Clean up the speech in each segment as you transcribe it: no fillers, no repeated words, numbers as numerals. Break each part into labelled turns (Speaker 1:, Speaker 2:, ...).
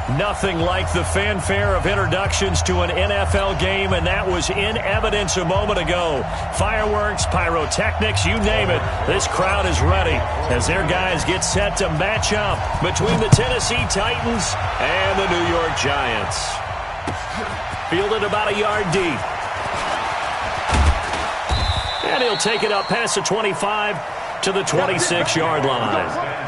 Speaker 1: Nothing like the fanfare of introductions to an NFL game, and that was in evidence a moment ago. Fireworks, pyrotechnics, you name it. This crowd is ready as their guys get set to match up between the Tennessee Titans and the New York Giants. Fielded about a yard deep. And he'll take it up past the 25 to the 26-yard line.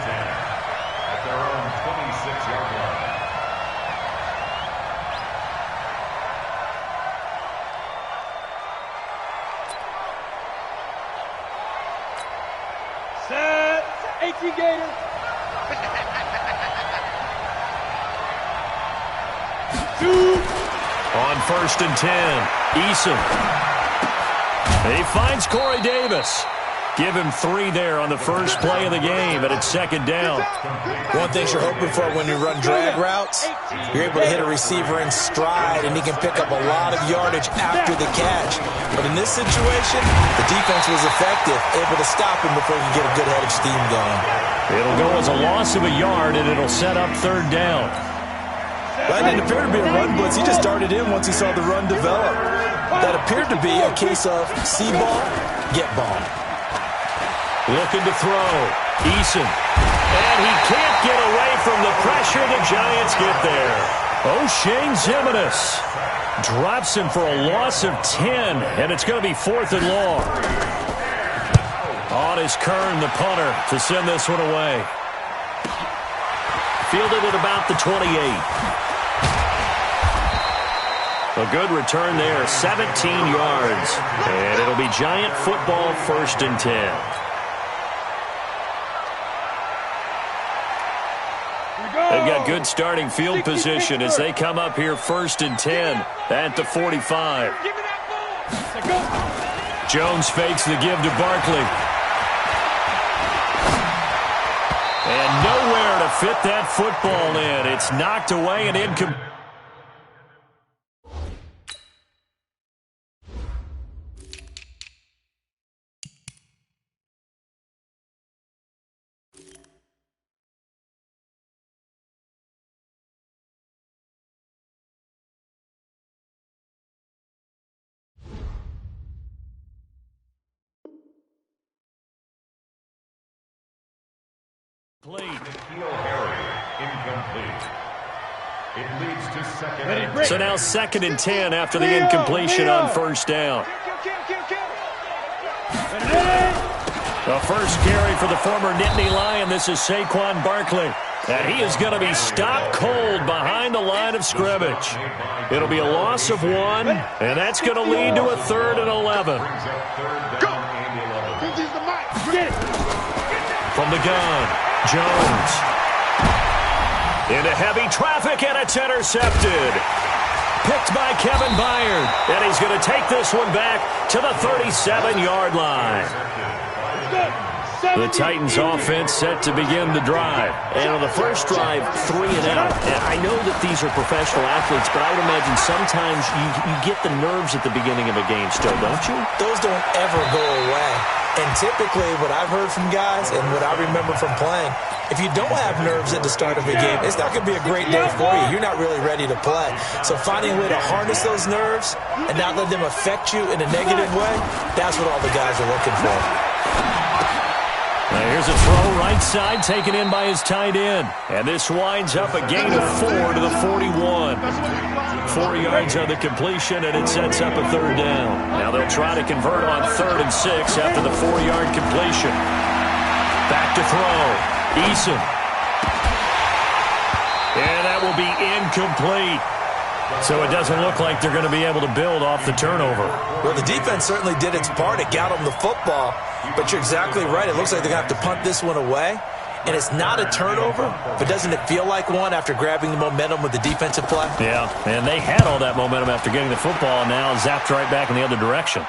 Speaker 1: On 1st and 10, Eason. He finds Corey Davis. Give him 3 there on the first play of the game, and it's 2nd down.
Speaker 2: One thing you're hoping for when you run drag routes, you're able to hit a receiver in stride, and he can pick up a lot of yardage after the catch. But in this situation, the defense was effective, able to stop him before he could get a good head of steam going.
Speaker 1: It'll go as a loss of a yard, and it'll set up 3rd down.
Speaker 2: That didn't appear to be a run blitz. He just darted in once he saw the run develop. That appeared to be a case of see ball, get ball.
Speaker 1: Looking to throw. Eason. And he can't get away from the pressure. The Giants get there. O'Shane Ximines drops him for a loss of 10, and it's going to be 4th and long. On is Kern, the punter, to send this one away. Fielded at about the 28. A good return there, 17 yards. And it'll be Giant football, 1st and 10. They've got good starting field position as they come up here 1st and 10 at the 45. Jones fakes the give to Barkley. And nowhere to fit that football in. It's knocked away and incomplete. So now 2nd and 10 after the incompletion on 1st down. The first carry for the former Nittany Lion. This is Saquon Barkley. And he is going to be stopped cold behind the line of scrimmage. It'll be a loss of 1, and that's going to lead to a 3rd and 11. From the gun, Jones. Into heavy traffic, and it's intercepted. Picked by Kevin Byard. And he's going to take this one back to the 37-yard line. The Titans offense set to begin the drive.
Speaker 3: And on the first drive, 3 and out. And I know that these are professional athletes, but I would imagine sometimes you get the nerves at the beginning of a game still, don't you?
Speaker 2: Those don't ever go away. And typically what I've heard from guys and what I remember from playing, if you don't have nerves at the start of a game, it's not going to be a great day for you. You're not really ready to play. So finding a way to harness those nerves and not let them affect you in a negative way, that's what all the guys are looking for.
Speaker 1: Now here's a throw right side taken in by his tight end. And this winds up a gain of 4 to the 41. 4 yards on the completion, and it sets up a 3rd down. Now they'll try to convert on 3rd and 6 after the 4-yard completion. Back to throw. Eason. And that will be incomplete. So it doesn't look like they're going to be able to build off the turnover.
Speaker 2: Well, the defense certainly did its part. It got them the football. But you're exactly right. It looks like they're going to have to punt this one away. And it's not a turnover, but doesn't it feel like one after grabbing the momentum with the defensive play?
Speaker 1: Yeah, and they had all that momentum after getting the football, and now zapped right back in the other direction.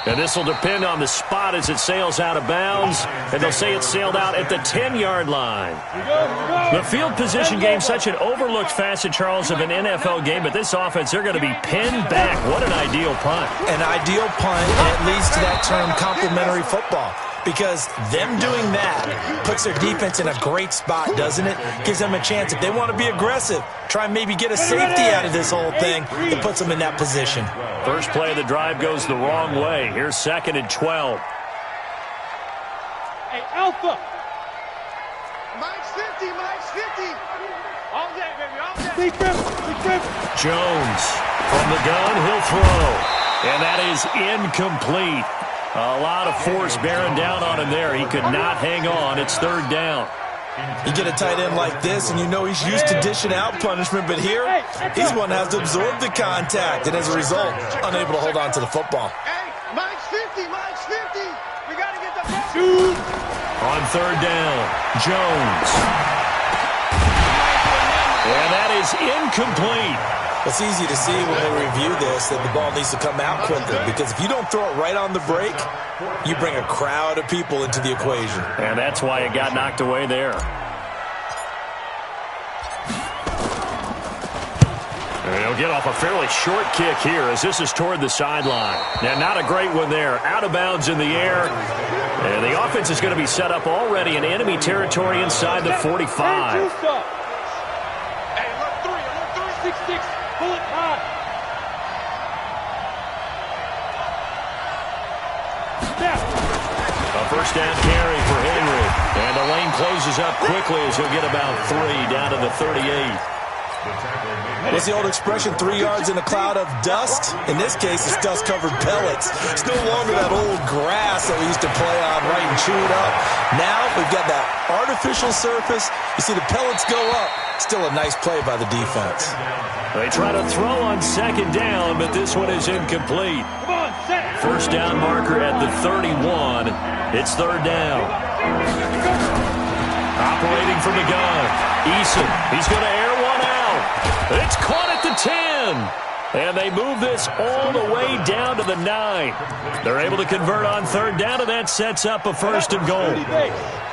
Speaker 1: And this will depend on the spot as it sails out of bounds. And they'll say it sailed out at the 10-yard line. The field position game, such an overlooked facet, Charles, of an NFL game. But this offense, they're going to be pinned back. What an ideal punt.
Speaker 2: An ideal punt, and it leads to that term complimentary football. because them doing that puts their defense in a great spot, doesn't it? Gives them a chance. If they want to be aggressive, try and maybe get a safety out of this whole thing, it puts them in that position.
Speaker 1: First play of the drive goes the wrong way. Here's 2nd and 12.
Speaker 4: Hey, Alpha. Mike's 50, Mike's 50. All day, baby, all day.
Speaker 1: Jones from the gun, he'll throw. And that is incomplete. A lot of force bearing down on him there. He could not hang on. It's 3rd down.
Speaker 2: You get a tight end like this, and you know he's used to dishing out punishment, but here, he's one that has to absorb the contact, and as a result, unable to hold on to the football.
Speaker 4: Hey, Mike's 50, Mike's 50. We got to get the ball.
Speaker 1: On 3rd down, Jones. And that is incomplete.
Speaker 2: It's easy to see when we review this that the ball needs to come out quicker, because if you don't throw it right on the break, you bring a crowd of people into the equation.
Speaker 1: And that's why it got knocked away there. And he'll get off a fairly short kick here as this is toward the sideline. Now, not a great one there. Out of bounds in the air. And the offense is going to be set up already in enemy territory inside the 45.
Speaker 4: Hey, look 3, 6-6. Pull it high.
Speaker 1: A first down carry for Henry. And the lane closes up quickly as he'll get about 3 down to the 38.
Speaker 2: What's the old expression, 3 yards in a cloud of dust? In this case, it's dust-covered pellets. It's no longer that old grass that we used to play on, right, and chew it up. Now we've got that artificial surface. You see the pellets go up. Still a nice play by the defense.
Speaker 1: They try to throw on 2nd down, but this one is incomplete. First down marker at the 31. It's 3rd down. Operating from the gun. Eason, he's going to air one out. It's caught at the 10. And they move this all the way down to the 9. They're able to convert on 3rd down, and that sets up a 1st and goal.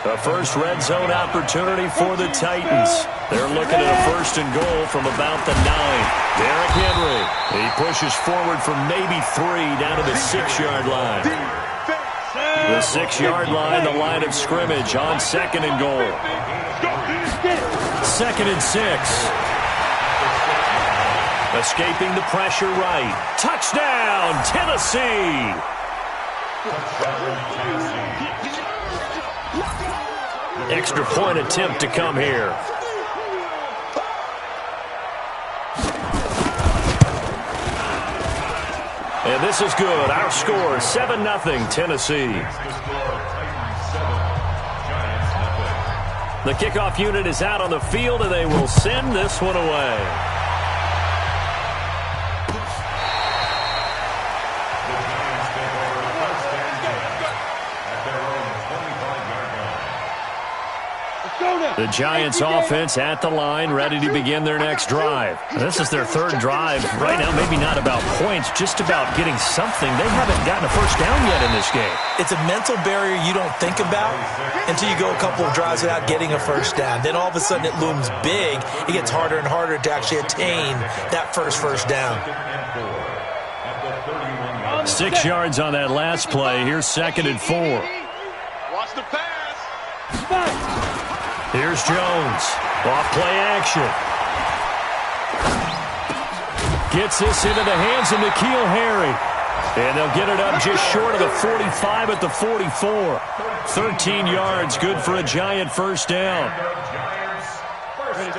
Speaker 1: A first red zone opportunity for the Titans. They're looking at a 1st and goal from about the 9. Derrick Henry, he pushes forward from maybe 3 down to the 6-yard line. The 6-yard line, the line of scrimmage on 2nd and goal. 2nd and 6. Escaping the pressure right. Touchdown, Tennessee! Extra point attempt to come here. And this is good. Our score, 7-0, Tennessee. The kickoff unit is out on the field, and they will send this one away. The Giants offense at the line, ready to begin their next drive. This is their 3rd drive. Right now, maybe not about points, just about getting something. They haven't gotten a first down yet in this game.
Speaker 2: It's a mental barrier you don't think about until you go a couple of drives without getting a first down. Then all of a sudden it looms big. It gets harder and harder to actually attain that first down.
Speaker 1: 6 yards on that last play. Here's 2nd and 4.
Speaker 4: Watch the pass.
Speaker 1: Here's Jones. Off play action. Gets this into the hands of N'Keal Harry. And they'll get it up just short of the 45 at the 44. 13 yards, good for a Giant first down.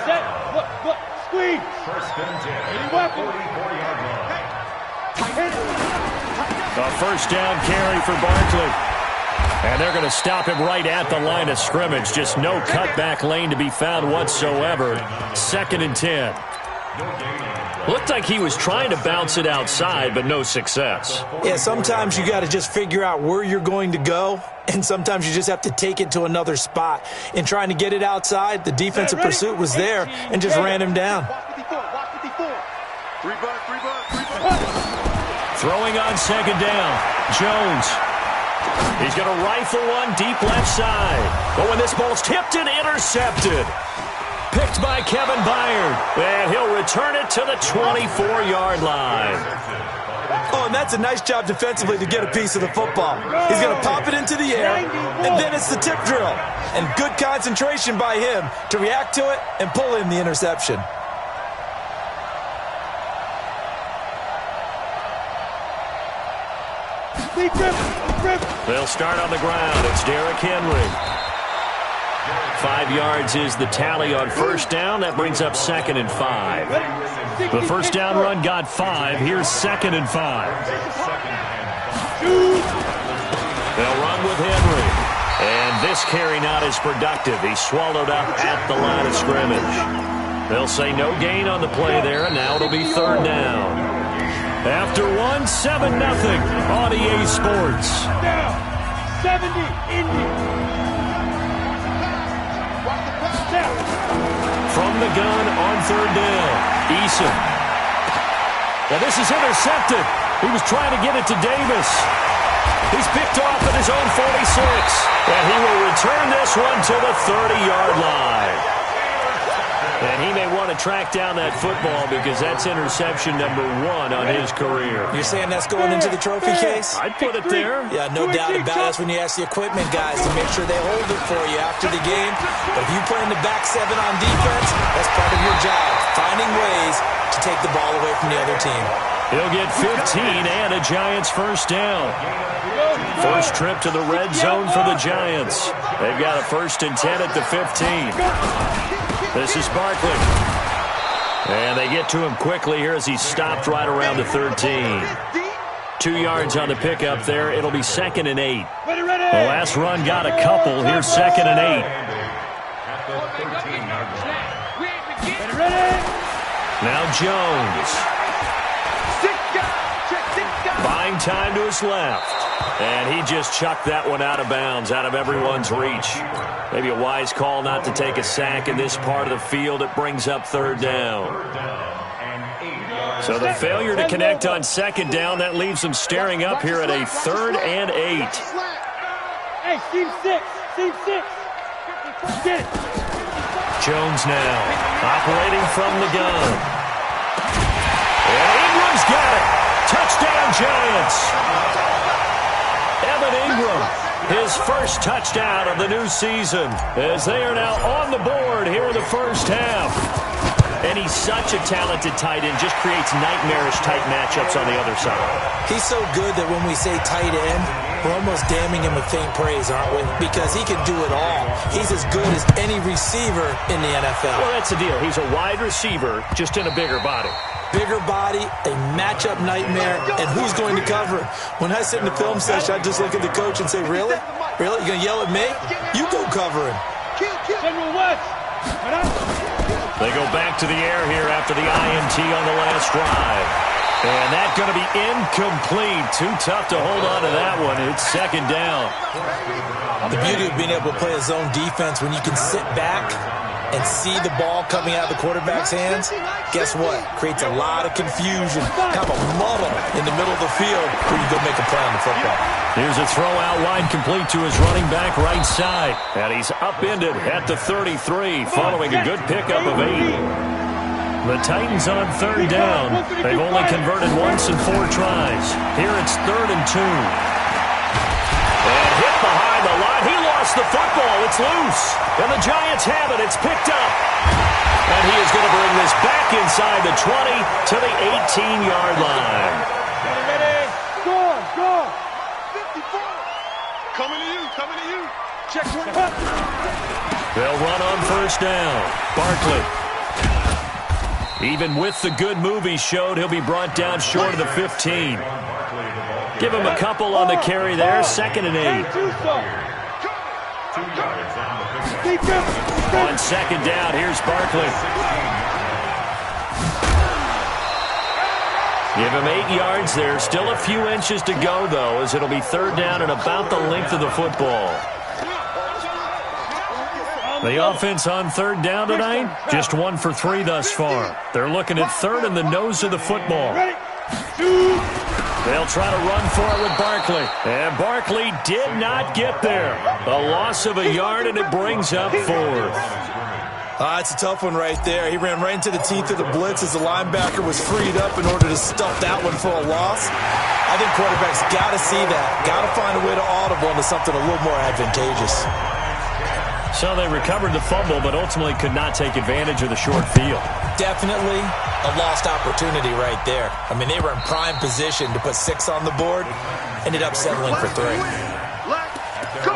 Speaker 4: Set. Look. Squeeze. Any weapon.
Speaker 1: A first down carry for Barkley. And they're going to stop him right at the line of scrimmage. Just no cutback lane to be found whatsoever. 2nd and 10. Looked like he was trying to bounce it outside, but no success.
Speaker 2: Yeah, sometimes you got to just figure out where you're going to go, and sometimes you just have to take it to another spot. In trying to get it outside, the defensive pursuit was there and just ran him down.
Speaker 1: Throwing on 2nd down, Jones. He's going to rifle one deep left side. But when this ball's tipped and intercepted. Picked picked by Kevin Byard. And he'll return it to the 24-yard line.
Speaker 2: Oh, and that's a nice job defensively to get a piece of the football. He's going to pop it into the air, and then it's the tip drill. And good concentration by him to react to it and pull in the interception.
Speaker 1: They'll start on the ground. It's Derrick Henry. 5 yards is the tally on first down. That brings up 2nd and 5. The first down run got 5. Here's 2nd and 5. They'll run with Henry. And this carry not as productive. He's swallowed up at the line of scrimmage. They'll say no gain on the play there, and now it'll be 3rd down. After 1, 7-0 on EA Sports.
Speaker 4: 70, Indy.
Speaker 1: From the gun on 3rd down, Eason. Now this is intercepted. He was trying to get it to Davis. He's picked off at his own 46. And he will return this one to the 30-yard line. And he may want to track down that football because that's interception number 1 on his career.
Speaker 2: You're saying that's going into the trophy case?
Speaker 1: I'd put it there.
Speaker 2: Yeah, no doubt about it. That's when you ask the equipment guys to make sure they hold it for you after the game. But if you play in the back 7 on defense, that's part of your job, finding ways to take the ball away from the other team.
Speaker 1: He'll get 15 and a Giants first down. First trip to the red zone for the Giants. They've got a 1st and 10 at the 15. This is Barkley. And they get to him quickly here as he's stopped right around the 13. 2 yards on the pickup there. It'll be 2nd and 8. The last run got a couple. Here's 2nd and 8. Now Jones. Buying time to his left. And he just chucked that one out of bounds, out of everyone's reach. Maybe a wise call not to take a sack in this part of the field. It brings up 3rd down. So the failure to connect on 2nd down, that leaves them staring up here at a 3rd and 8.
Speaker 4: Hey, team 6. Team 6. Get it.
Speaker 1: Jones now, operating from the gun. And Ingram's got it. Touchdown, Giants. Evan Ingram, his first touchdown of the new season, as they are now on the board here in the first half. And he's such a talented tight end, just creates nightmarish-type matchups on the other side.
Speaker 2: He's so good that when we say tight end, we're almost damning him with faint praise, aren't we? Because he can do it all. He's as good as any receiver in the NFL.
Speaker 1: Well, that's the deal. He's a wide receiver, just in a bigger body.
Speaker 2: Bigger body, a matchup nightmare, and who's going to cover it? When I sit in the film session, I just look at the coach and say, really? Really? You going to yell at me? You go cover him.
Speaker 1: They go back to the air here after the INT on the last drive. And that's going to be incomplete. Too tough to hold on to that one. It's 2nd down.
Speaker 2: The beauty of being able to play a zone defense when you can sit back and see the ball coming out of the quarterback's hands, guess what? Creates a lot of confusion, kind of a muddle in the middle of the field where you go make a play on the football.
Speaker 1: Here's a throw out wide complete to his running back right side. And he's upended at the 33 following a good pickup of 8. The Titans on 3rd down. They've only converted once in 4 tries. Here it's 3rd and 2. And hit behind the line. He lost the football. It's loose. And the Giants have it. It's picked up. And he is going to bring this back inside the 20 to the 18-yard line.
Speaker 4: Ready? Score. 54. Coming to you. Check 20.
Speaker 1: They'll run on 1st down. Barkley. Even with the good move he showed, he'll be brought down short of the 15. Give him a couple on the carry there. 2nd and 8. On 2nd down, here's Barkley. Give him 8 yards there. Still a few inches to go, though, as it'll be 3rd down and about the length of the football. The offense on 3rd down tonight, just 1 for 3 thus far. They're looking at 3rd and the nose of the football. They'll try to run for it with Barkley. And Barkley did not get there. A loss of a yard, and it brings up 4th.
Speaker 2: It's a tough one right there. He ran right into the teeth of the blitz as the linebacker was freed up in order to stuff that one for a loss. I think quarterbacks got to see that. Got to find a way to audible into something a little more advantageous.
Speaker 1: So they recovered the fumble, but ultimately could not take advantage of the short field.
Speaker 2: Definitely a lost opportunity right there. I mean, they were in prime position to put 6 on the board. Ended up settling for 3.
Speaker 4: Let's go.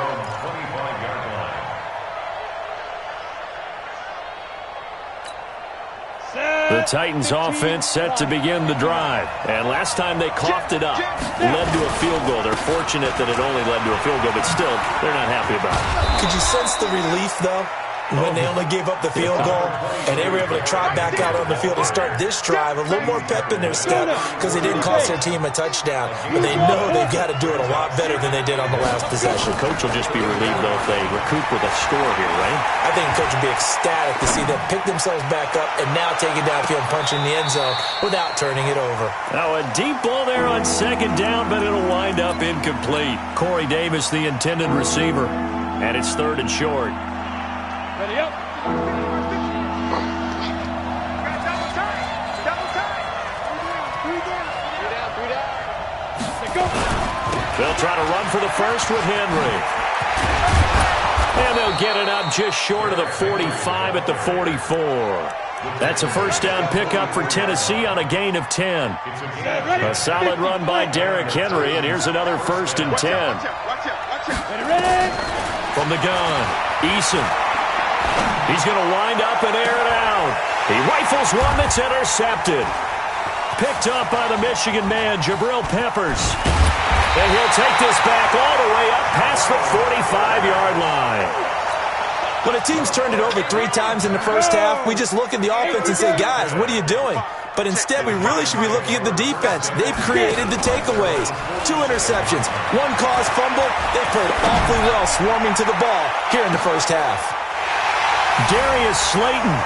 Speaker 1: The Titans offense set to begin the drive. And last time they coughed it up, led to a field goal. They're fortunate that it only led to a field goal, but still, they're not happy about it.
Speaker 2: Could you sense the relief, though, when they only gave up the field goal and they were able to trot back out on the field and start this drive? A little more pep in their step because they didn't cost their team a touchdown. But they know they've got to do it a lot better than they did on the last possession.
Speaker 1: Coach will just be relieved, though, if they recoup with a score here, right?
Speaker 2: I think Coach will be ecstatic to see them pick themselves back up and now take it downfield and punch in the end zone without turning it over.
Speaker 1: Now a deep ball there on second down, but it'll wind up incomplete. Corey Davis, the intended receiver. And it's 3rd and short.
Speaker 4: Ready up.
Speaker 1: They'll try to run for the first with Henry. And they'll get it up just short of the 45 at the 44. That's a first down pickup for Tennessee on a gain of 10. A solid run by Derrick Henry, and here's another 1st and 10. From the gun, Eason. He's going to wind up and air it out. He rifles one that's intercepted. Picked up by the Michigan man, Jabril Peppers. And he'll take this back all the way up past the 45-yard line.
Speaker 2: When a team's turned it over 3 times in the first half, we just look at the offense and say, guys, what are you doing? But instead, we really should be looking at the defense. They've created the takeaways. 2 interceptions, 1 caused fumble. They played awfully well swarming to the ball here in the first half.
Speaker 1: Darius Slayton,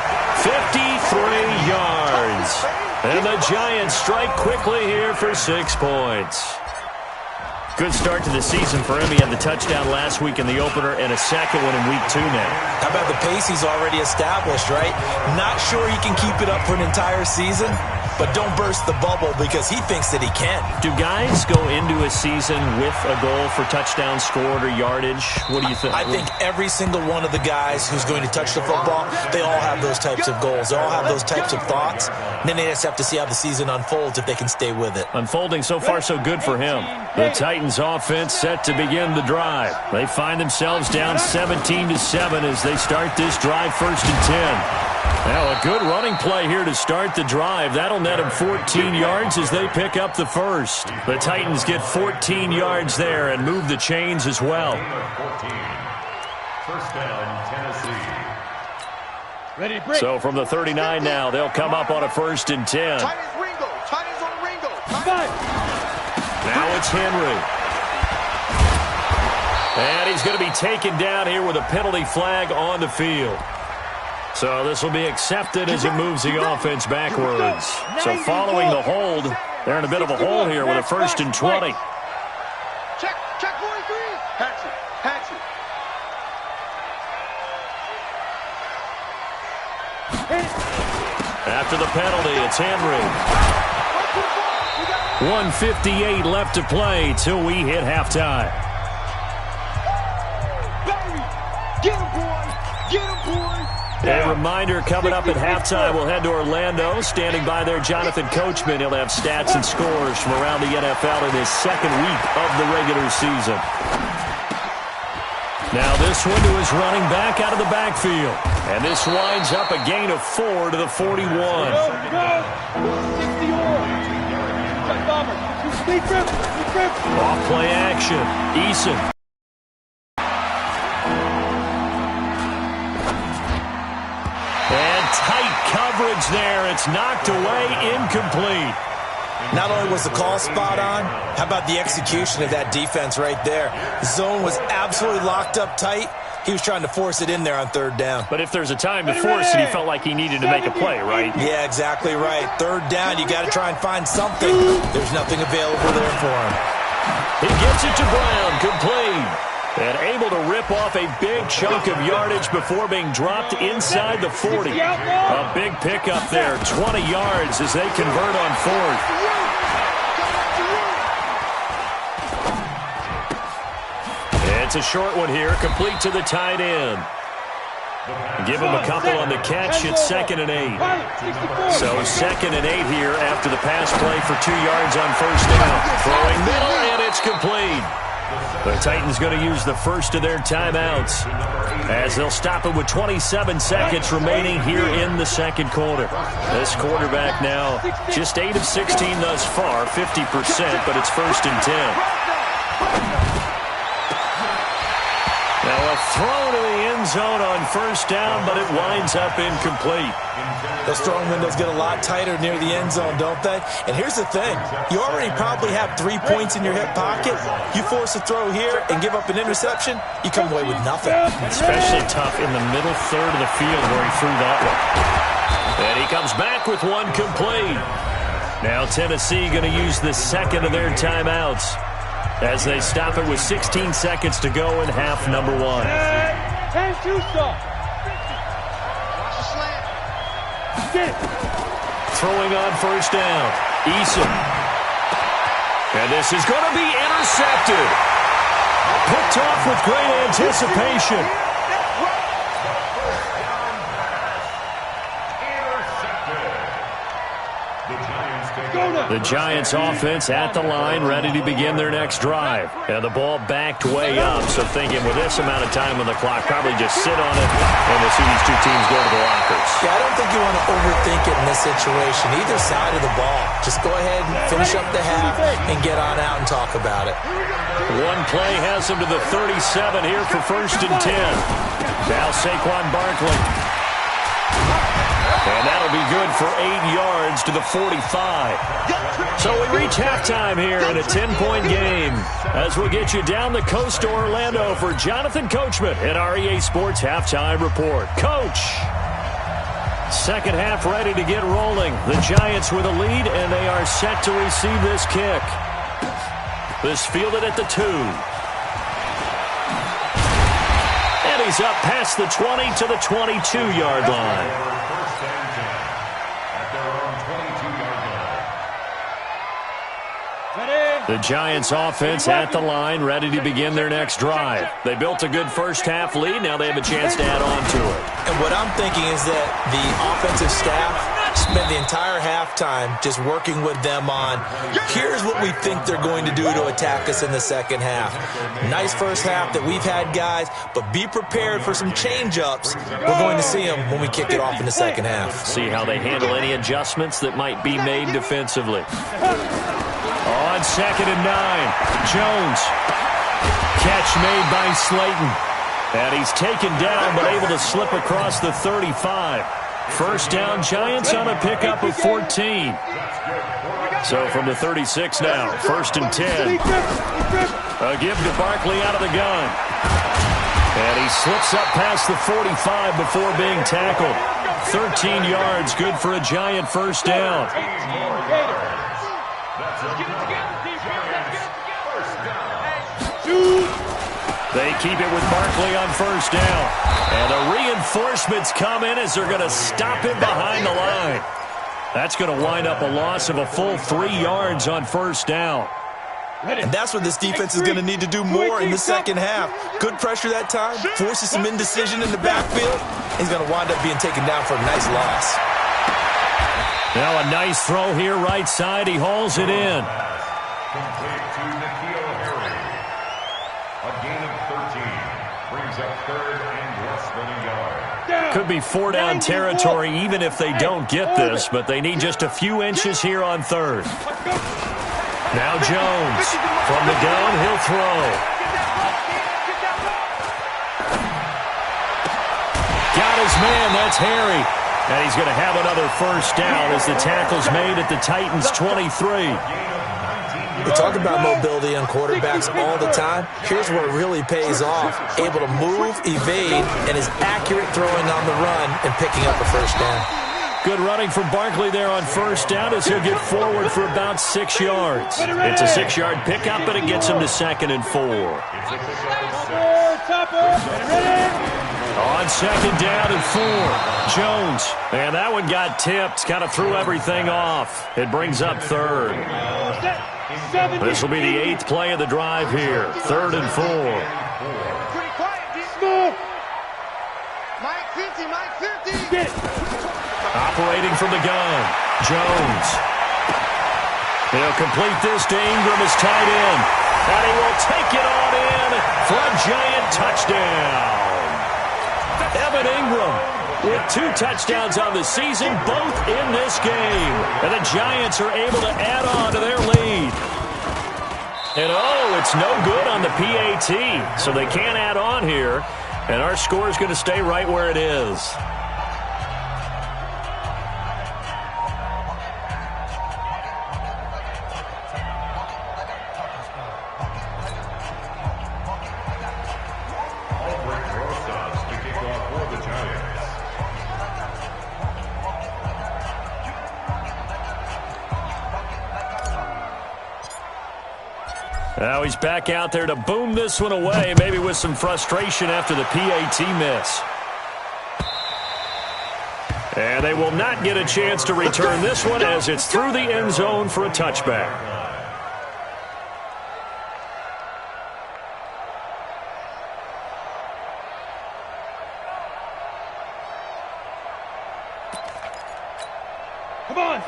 Speaker 1: 53 yards. And the Giants strike quickly here for 6 points. Good start to the season for him. He had the touchdown last week in the opener and a second one in week 2 now.
Speaker 2: How about the pace he's already established, right? Not sure he can keep it up for an entire season, but don't burst the bubble because he thinks that he can.
Speaker 1: Do guys go into a season with a goal for touchdown scored or yardage? What do you think?
Speaker 2: I think every single one of the guys who's going to touch the football, they all have those types of goals. They all have those types of thoughts. And then they just have to see how the season unfolds if they can stay with it.
Speaker 1: Unfolding so far so good for him. The Titans offense set to begin the drive. They find themselves down 17-7 as they start this drive 1st and 10. Now a good running play here to start the drive. That'll net them 14 yards as they pick up the first. The Titans get 14 yards there and move the chains as well.
Speaker 5: First down, Tennessee.
Speaker 4: Ready to break.
Speaker 1: So from the 39 now, they'll come up on a 1st and 10.
Speaker 4: Titans Ringo. Titans on Ringo.
Speaker 1: Now it's Henry. And he's going to be taken down here with a penalty flag on the field. So this will be accepted as it moves the offense backwards. So following the hold, they're in a bit of a hole here with a 1st and 20.
Speaker 4: Check 43. Hatchet.
Speaker 1: After the penalty, it's Henry. 1:58 left to play till we hit halftime.
Speaker 4: Get him, boy. Get him, boy.
Speaker 1: A reminder coming up at halftime, we'll head to Orlando. Standing by there, Jonathan Coachman. He'll have stats and scores from around the NFL in his 2nd week of the regular season. Now this one to his running back out of the backfield. And this winds up a gain of 4 to the 41. Off play action. Eason. And tight coverage there. It's knocked away, incomplete.
Speaker 2: Not only was the call spot on, how about the execution of that defense right there? The zone was absolutely locked up tight. He was trying to force it in there on 3rd down.
Speaker 1: But if there's a time to force it, he felt like he needed to make a play, right?
Speaker 2: Yeah, exactly right. 3rd down, you got to try and find something. There's nothing available there for him.
Speaker 1: He gets it to Brown, complete. And able to rip off a big chunk of yardage before being dropped inside the 40. A big pickup there, 20 yards as they convert on fourth. It's a short one here, complete to the tight end. Give him a couple on the catch. It's 2nd and 8. So 2nd and 8 here after the pass play for 2 yards on first down. Throwing middle, and it's complete. The Titans going to use the first of their timeouts as they'll stop it with 27 seconds remaining here in the second quarter. This quarterback now just 8 of 16 thus far, 50%, but it's 1st and 10. Now a throw to the end zone on first down, but it winds up incomplete.
Speaker 2: Those throwing windows get a lot tighter near the end zone, don't they? And here's the thing. You already probably have 3 points in your hip pocket. You force a throw here and give up an interception, you come away with nothing.
Speaker 1: Especially tough in the middle third of the field where he threw that one. And he comes back with one complete. Now Tennessee going to use the second of their timeouts as they stop it with 16 seconds to go in half number 1. Throwing on first down. Eason. And this is going to be intercepted. Picked off with great anticipation. The Giants offense at the line, ready to begin their next drive. And the ball backed way up, so thinking with this amount of time on the clock, probably just sit on it, and we'll see these two teams go to the lockers.
Speaker 2: Yeah, I don't think you want to overthink it in this situation, either side of the ball. Just go ahead and finish up the half and get on out and talk about it.
Speaker 1: One play has them to the 37 here for 1st and 10. Now Saquon Barkley. And that'll be good for 8 yards to the 45. So we reach halftime here in a 10-point game as we'll get you down the coast to Orlando for Jonathan Coachman at our EA Sports Halftime Report. Coach, second half ready to get rolling. The Giants with a lead, and they are set to receive this kick. This fielded at the 2. And he's up past the 20 to the 22-yard line. The Giants offense at the line, ready to begin their next drive. They built a good first half lead. Now they have a chance to add on to it.
Speaker 2: And what I'm thinking is that the offensive staff spent the entire halftime just working with them on, here's what we think they're going to do to attack us in the second half. Nice first half that we've had, guys, but be prepared for some change-ups. We're going to see them when we kick it off in the second half.
Speaker 1: See how they handle any adjustments that might be made defensively. On 2nd and 9, Jones. Catch made by Slayton. And he's taken down but able to slip across the 35. First down, Giants on a pickup of 14. So from the 36 now, 1st and 10. A give to Barkley out of the gun. And he slips up past the 45 before being tackled. 13 yards, good for a Giant first down. They keep it with Barkley on first down. And the reinforcements come in as they're going to stop him behind the line. That's going to wind up a loss of a full 3 yards on first down.
Speaker 2: And that's what this defense is going to need to do more in the second half. Good pressure that time, forces some indecision in the backfield. He's going to wind up being taken down for a nice loss.
Speaker 1: Now a nice throw here right side. He hauls it in. Could be 4-down territory even if they don't get this, but they need just a few inches here on 3rd. Now Jones. From the gun, he'll throw. Got his man, that's Harry. And he's going to have another first down as the tackle's made at the Titans' 23.
Speaker 2: We talk about mobility on quarterbacks all the time. Here's where it really pays off. Able to move, evade, and is accurate throwing on the run and picking up a first down.
Speaker 1: Good running from Barkley there on first down as he'll get forward for about 6 yards. It's a 6-yard pickup, and it gets him to 2nd and 4. On 2nd down and 4, Jones. And that one got tipped, kind of threw everything off. It brings up 3rd. This will be the 8th play of the drive here. 3rd and 4.
Speaker 4: Pretty quiet. Mike 50, Mike 50.
Speaker 1: Operating from the gun, Jones. He'll complete this to Ingram as tight end. And he will take it on in for a giant touchdown. Evan Ingram with 2 touchdowns on the season, both in this game. And the Giants are able to add on to their lead. And it's no good on the PAT. So they can't add on here. And our score is going to stay right where it is. Now he's back out there to boom this one away, maybe with some frustration after the PAT miss. And they will not get a chance to return this one as it's through the end zone for a touchback.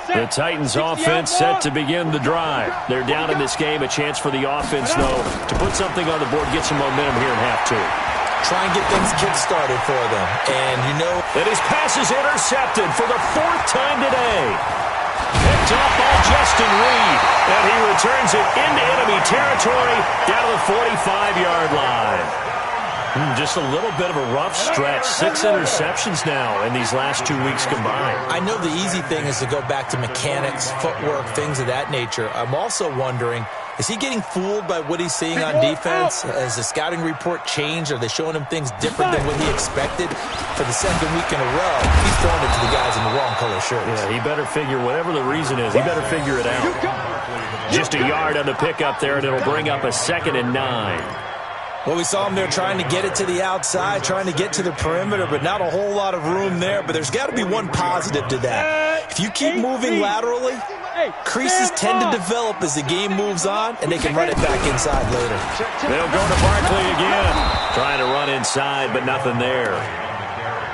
Speaker 1: The Titans offense set to begin the drive. They're down in this game. A chance for the offense, though, to put something on the board, get some momentum here in half 2.
Speaker 2: Try and get things kick-started for them. And,
Speaker 1: and his pass is intercepted for the 4th time today. Picked up by Justin Reed. And he returns it into enemy territory down to the 45-yard line. Just a little bit of a rough stretch. 6 interceptions now in these last 2 weeks combined.
Speaker 2: I know the easy thing is to go back to mechanics, footwork, things of that nature. I'm also wondering, is he getting fooled by what he's seeing on defense? Has the scouting report changed? Are they showing him things different than what he expected? For the 2nd week in a row, he's throwing it to the guys in the wrong color shirts.
Speaker 1: Yeah, he better figure, whatever the reason is, he better figure it out. Just a yard on the pickup there, and it'll bring up a 2nd and 9.
Speaker 2: Well, we saw him there trying to get it to the outside, trying to get to the perimeter, but not a whole lot of room there. But there's got to be one positive to that. If you keep moving laterally, creases tend to develop as the game moves on, and they can run it back inside later.
Speaker 1: They'll go to Barkley again. Trying to run inside, but nothing there.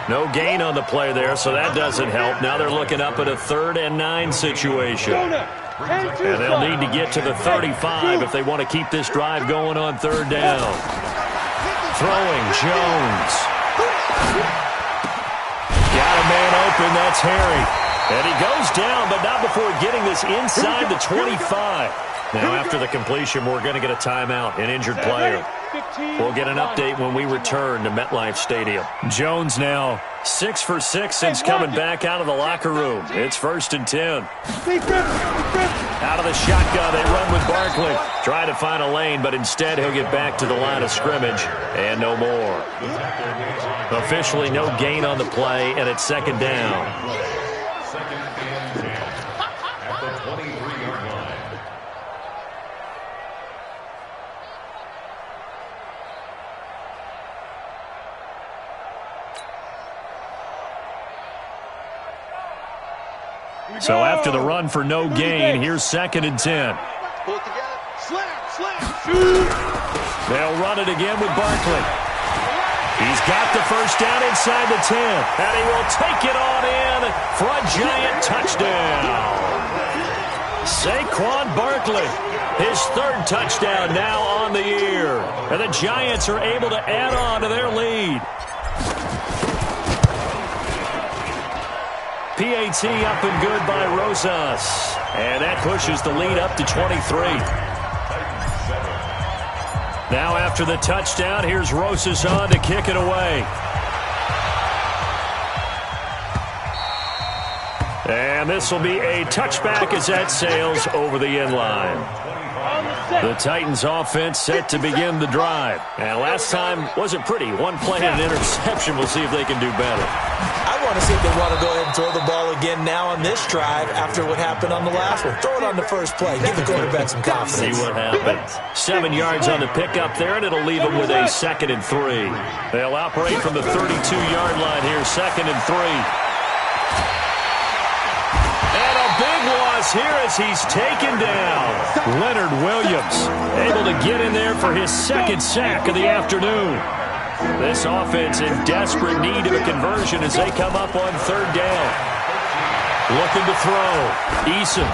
Speaker 1: No gain on the play there, so that doesn't help. Now they're looking up at a 3rd and 9 situation. And they'll need to get to the 35 if they want to keep this drive going on 3rd down. Throwing, Jones. Got a man open, that's Harry. And he goes down, but not before getting this inside the 25. Now after the completion, we're going to get a timeout, an injured player. We'll get an update when we return to MetLife Stadium. Jones now 6 for 6 since coming back out of the locker room. It's 1st and 10. Out of the shotgun, they run with Barkley. Trying to find a lane, but instead he'll get back to the line of scrimmage. And no more. Officially no gain on the play, and it's 2nd down. So after the run for no gain, here's 2nd and 10.
Speaker 4: Pull it together. Slam.
Speaker 1: They'll run it again with Barkley. He's got the 1st down inside the 10. And he will take it on in for a giant touchdown. Saquon Barkley, his 3rd touchdown now on the year. And the Giants are able to add on to their lead. PAT up and good by Rosas. And that pushes the lead up to 23. Now after the touchdown, here's Rosas on to kick it away. And this will be a touchback as that sails over the end line. The Titans offense set to begin the drive.
Speaker 3: And last time wasn't pretty. One play and an interception. We'll see if they can do better.
Speaker 2: I want to see if they want to go ahead and throw the ball again now on this drive after what happened on the last one. Throw it on the first play. Give the quarterback some confidence.
Speaker 3: See what happens.
Speaker 1: 7 yards on the pickup there, and it'll leave them with a 2nd and 3. They'll operate from the 32-yard line here, 2nd and 3. And a big loss here as he's taken down. Leonard Williams able to get in there for his 2nd sack of the afternoon. This offense in desperate need of a conversion as they come up on 3rd down. Looking to throw. Eason.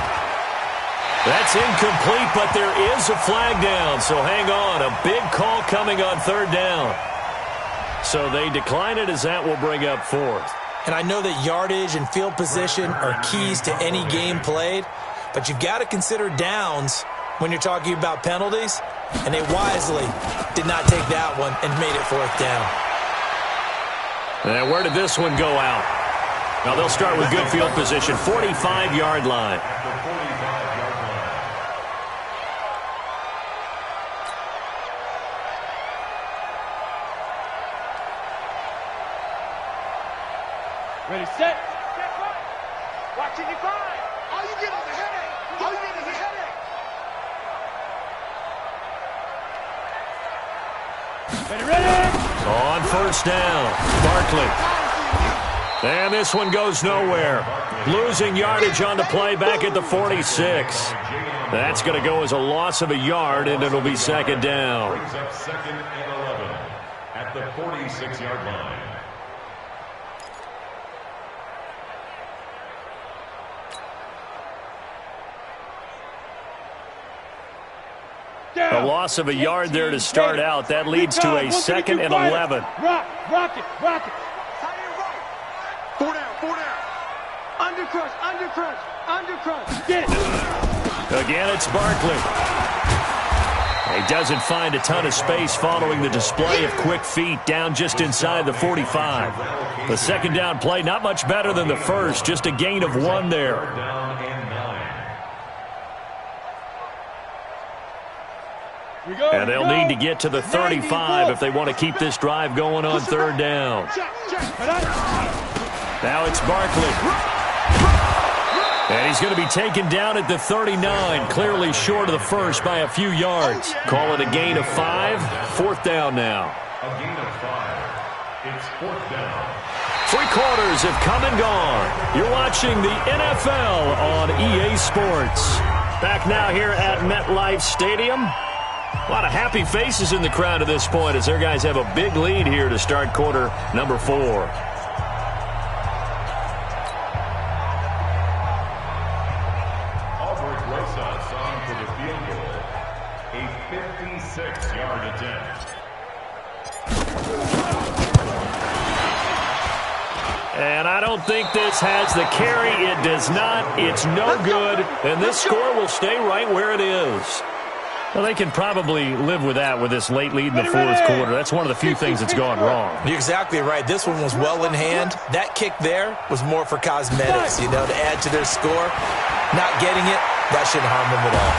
Speaker 1: That's incomplete, but there is a flag down, so hang on. A big call coming on 3rd down. So they decline it as that will bring up 4th.
Speaker 2: And I know that yardage and field position are keys to any game played, but you've got to consider downs when you're talking about penalties, and they wisely did not take that one and made it 4th down.
Speaker 1: And where did this one go out? Now they'll start with good field position, 45-yard line.
Speaker 4: Ready, set. Watching you grind. All you get is a headache. All you get is a headache. Ready.
Speaker 1: On 1st down, Barkley. And this one goes nowhere. Losing yardage on the play back at the 46. That's going to go as a loss of a yard, and it'll be 2nd down.
Speaker 5: Brings up 2nd and 11 at the 46-yard line.
Speaker 1: A loss of a yard there to start out. That leads to a 2nd and 11.
Speaker 4: Rock it. Four down. Undercrush. Get it.
Speaker 1: Again, it's Barkley. He doesn't find a ton of space following the display of quick feet down just inside the 45. The 2nd down play, not much better than the first, just a gain of 1 there. And they'll need to get to the 35 if they want to keep this drive going on 3rd down. Now it's Barkley. And he's going to be taken down at the 39, clearly short of the first by a few yards. Call it a gain of 5, 4th down now.
Speaker 5: A gain of 5. It's 4th down.
Speaker 1: 3 quarters have come and gone. You're watching the NFL on EA Sports. Back now here at MetLife Stadium. A lot of happy faces in the crowd at this point as their guys have a big lead here to start quarter number 4.
Speaker 5: Albert Rosas on for the field goal. A 56-yard attempt.
Speaker 1: And I don't think this has the carry. It does not. It's no good. And this score will stay right where it is. Well, they can probably live with that with this late lead in the 4th quarter. That's one of the few things that's gone wrong.
Speaker 2: You're exactly right. This one was well in hand. That kick there was more for cosmetics, to add to their score. Not getting it, that shouldn't harm them at all.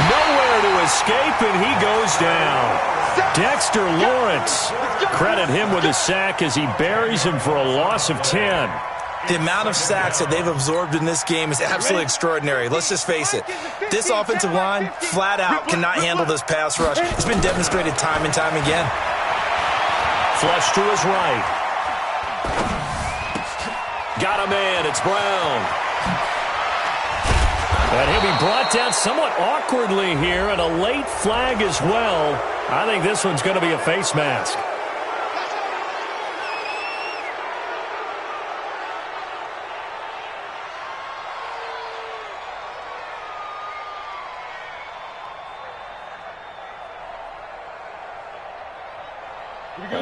Speaker 1: Nowhere to escape, and he goes down. Dexter Lawrence. Credit him with a sack as he buries him for a loss of 10.
Speaker 2: The amount of sacks that they've absorbed in this game is absolutely extraordinary. Let's just face it. This offensive line, flat out, cannot handle this pass rush. It's been demonstrated time and time again.
Speaker 1: Flush to his right. Got a man. It's Brown. And he'll be brought down somewhat awkwardly here, and a late flag as well. I think this one's going to be a face mask.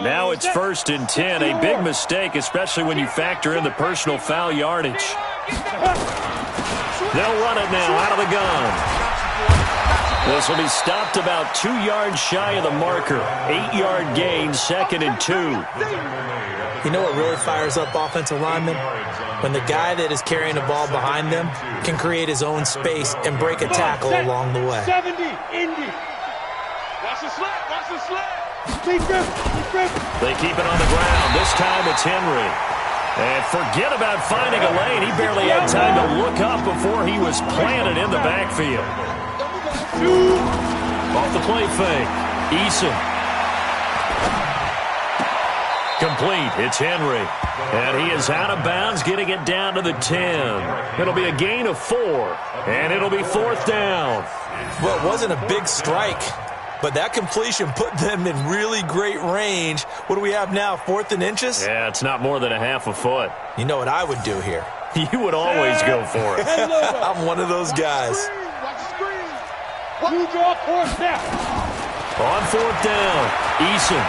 Speaker 1: Now it's 1st and 10. A big mistake, especially when you factor in the personal foul yardage. They'll run it now out of the gun. This will be stopped about 2 yards shy of the marker. 8-yard gain, 2nd and 2.
Speaker 2: You know what really fires up offensive linemen? When the guy that is carrying the ball behind them can create his own space and break a tackle along the way.
Speaker 4: 70, Indy. Watch the slip, watch the slip. Keep grip, keep grip.
Speaker 1: They keep it on the ground. This time it's Henry. And forget about finding a lane. He barely had time to look up before he was planted in the backfield. Off the play fake. Eason. Complete. It's Henry. And he is out of bounds, getting it down to the 10. It'll be a gain of 4. And it'll be 4th down.
Speaker 2: Well, it wasn't a big strike, but that completion put them in really great range. What do we have now, 4th and inches?
Speaker 1: Yeah, it's not more than a half a foot.
Speaker 2: You know what I would do here?
Speaker 1: You would always go for it.
Speaker 2: I'm one of those guys.
Speaker 4: Watch the screen. You draw 4th down.
Speaker 1: On 4th down, Eason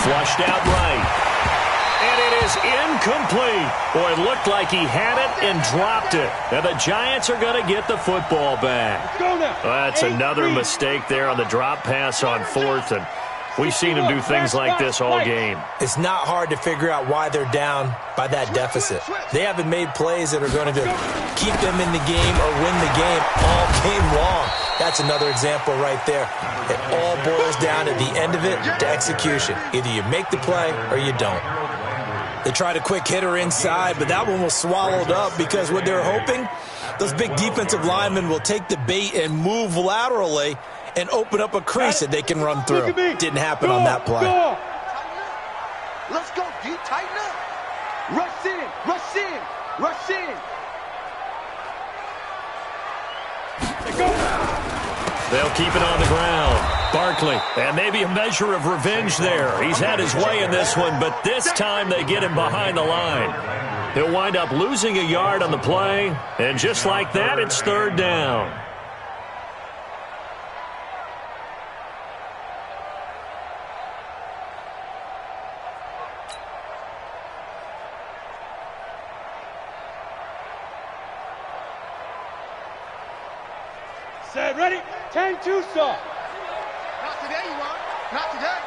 Speaker 1: flushed out right. And it is incomplete. Boy, it looked like he had it and dropped it. And the Giants are going to get the football back.
Speaker 4: Go now.
Speaker 1: That's another mistake there on the drop pass on 4th. And we've seen him do things like this all game.
Speaker 2: It's not hard to figure out why they're down by that deficit. They haven't made plays that are going to keep them in the game or win the game all game long. That's another example right there. It all boils down at the end of it to execution. Either you make the play or you don't. They tried a quick hitter inside, but that one was swallowed up because what they're hoping, those big defensive linemen will take the bait and move laterally and open up a crease that they can run through. Didn't happen on that play.
Speaker 4: Let's go, D. Tighten up. Rush in, rush in, rush in.
Speaker 1: They'll keep it on the ground. Barkley, and maybe a measure of revenge there. He's had his way in this one, but this time they get him behind the line. He'll wind up losing a yard on the play, and just like that, it's 3rd down.
Speaker 4: Set, ready? 10-2, sir. Not today, you are. Not today.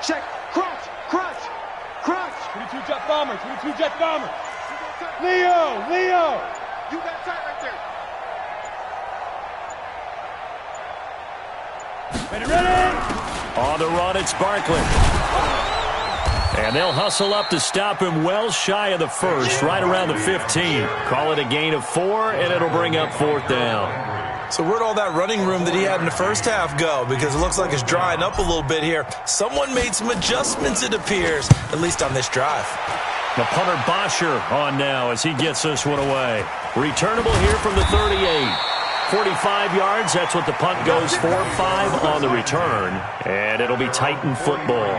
Speaker 4: Check. Crunch. Crunch. Crunch. 22 jet bomber. 22 jet bomber. Leo. Leo. You got tight right there. Ready, ready.
Speaker 1: On the run, it's Barkley. And they'll hustle up to stop him well shy of the 1st, right around the 15. Call it a gain of 4, and it'll bring up 4th down.
Speaker 2: So where'd all that running room that he had in the first half go? Because it looks like it's drying up a little bit here. Someone made some adjustments, it appears, at least on this drive.
Speaker 1: The punter Bosher on now as he gets this one away. Returnable here from the 38. 45 yards, that's what the punt goes for. 5 on the return, and it'll be Titan football.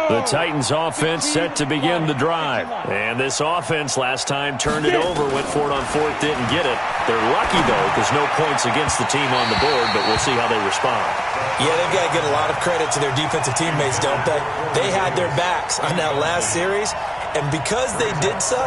Speaker 1: The Titans offense set to begin the drive. And this offense last time turned it over, went for it on 4th, didn't get it. They're lucky, though, because no points against the team on the board, but we'll see how they respond.
Speaker 2: Yeah, they've got to get a lot of credit to their defensive teammates, don't they? They had their backs on that last series, and because they did so,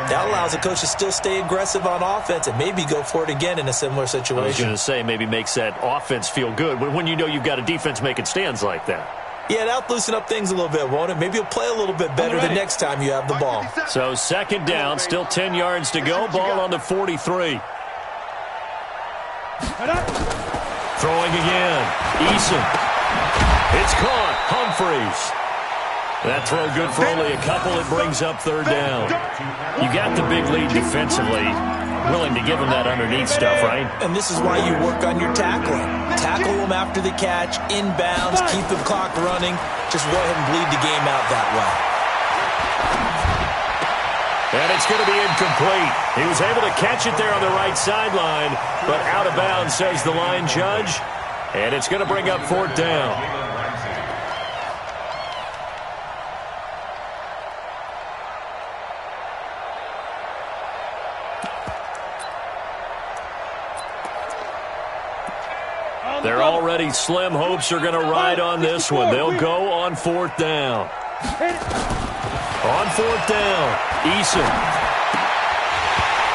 Speaker 2: that allows the coach to still stay aggressive on offense and maybe go for it again in a similar situation.
Speaker 1: I was going to say, maybe makes that offense feel good when you know you've got a defense making stands like that.
Speaker 2: Yeah, that'll loosen up things a little bit, won't it? Maybe you'll play a little bit better the next time you have the ball.
Speaker 1: So 2nd down, still 10 yards to go. Ball on the 43. Throwing again. Eason. It's caught. Humphreys. That throw good for only a couple. It brings up 3rd down. You got the big lead defensively. Willing to give them that underneath stuff, right?
Speaker 2: And this is why you work on your tackling. Tackle them after the catch, inbounds, keep the clock running. Just go ahead and bleed the game out that way.
Speaker 1: And it's going to be incomplete. He was able to catch it there on the right sideline, but out of bounds, says the line judge. And it's going to bring up 4th down. Their already slim hopes are going to ride on this one. They'll go on 4th down. On 4th down, Eason.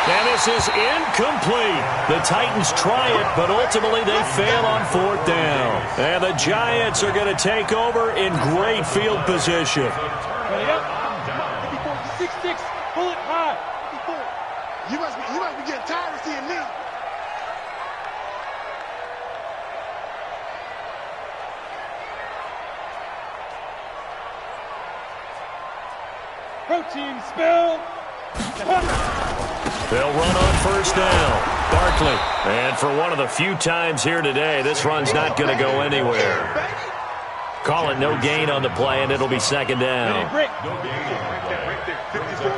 Speaker 1: And this is incomplete. The Titans try it, but ultimately they fail on 4th down. And the Giants are going to take over in great field position.
Speaker 4: Ready up. 54-6-6. Pull it high. 54.
Speaker 6: You must be getting tired of seeing me.
Speaker 4: Protein spill.
Speaker 1: They'll run on 1st down. Barkley. And for one of the few times here today, this run's not going to go anywhere. Call it no gain on the play, and it'll be 2nd down.
Speaker 5: No gain.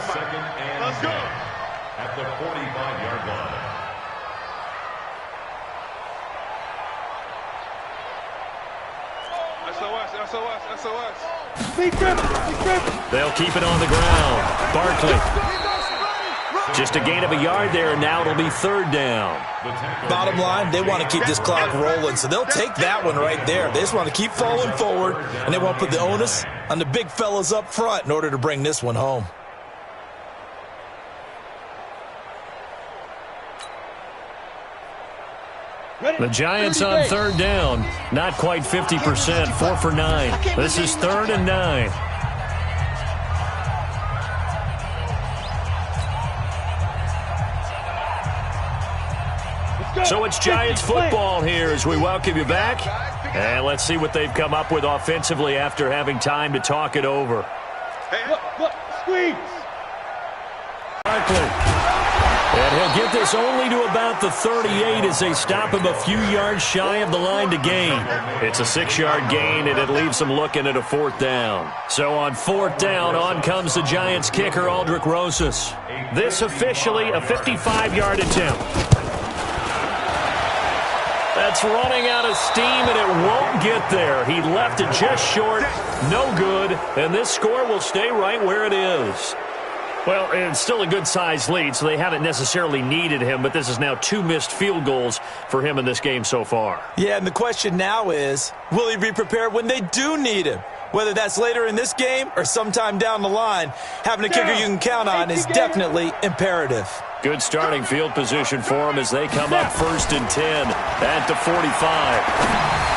Speaker 5: Second and 10 at the 45-yard line.
Speaker 4: SOS. Big grip.
Speaker 1: They'll keep it on the ground. Barkley. Just a gain of a yard there, and now it'll be 3rd down.
Speaker 2: Bottom line, they want to keep this clock rolling, so they'll take that one right there. They just want to keep falling forward, and they want to put the onus on the big fellas up front in order to bring this one home.
Speaker 1: The Giants on 3rd down. Not quite 50%, 4 for 9. This is 3rd and 9. So it's Giants football here as we welcome you back. And let's see what they've come up with offensively after having time to talk it over.
Speaker 4: Look, squeeze.
Speaker 1: Barkley. And he'll get this only to about the 38 as they stop him a few yards shy of the line to gain. It's a 6-yard gain, and it leaves them looking at a 4th down. So on 4th down, on comes the Giants kicker, Aldrick Rosas. This officially a 55-yard attempt. That's running out of steam, and it won't get there. He left it just short, no good, and this score will stay right where it is. Well, it's still a good-sized lead, so they haven't necessarily needed him, but this is now 2 missed field goals for him in this game so far.
Speaker 2: Yeah, and the question now is, will he be prepared when they do need him? Whether that's later in this game or sometime down the line, having a kicker you can count on is definitely imperative.
Speaker 1: Good starting field position for them as they come up 1st and 10 at the 45.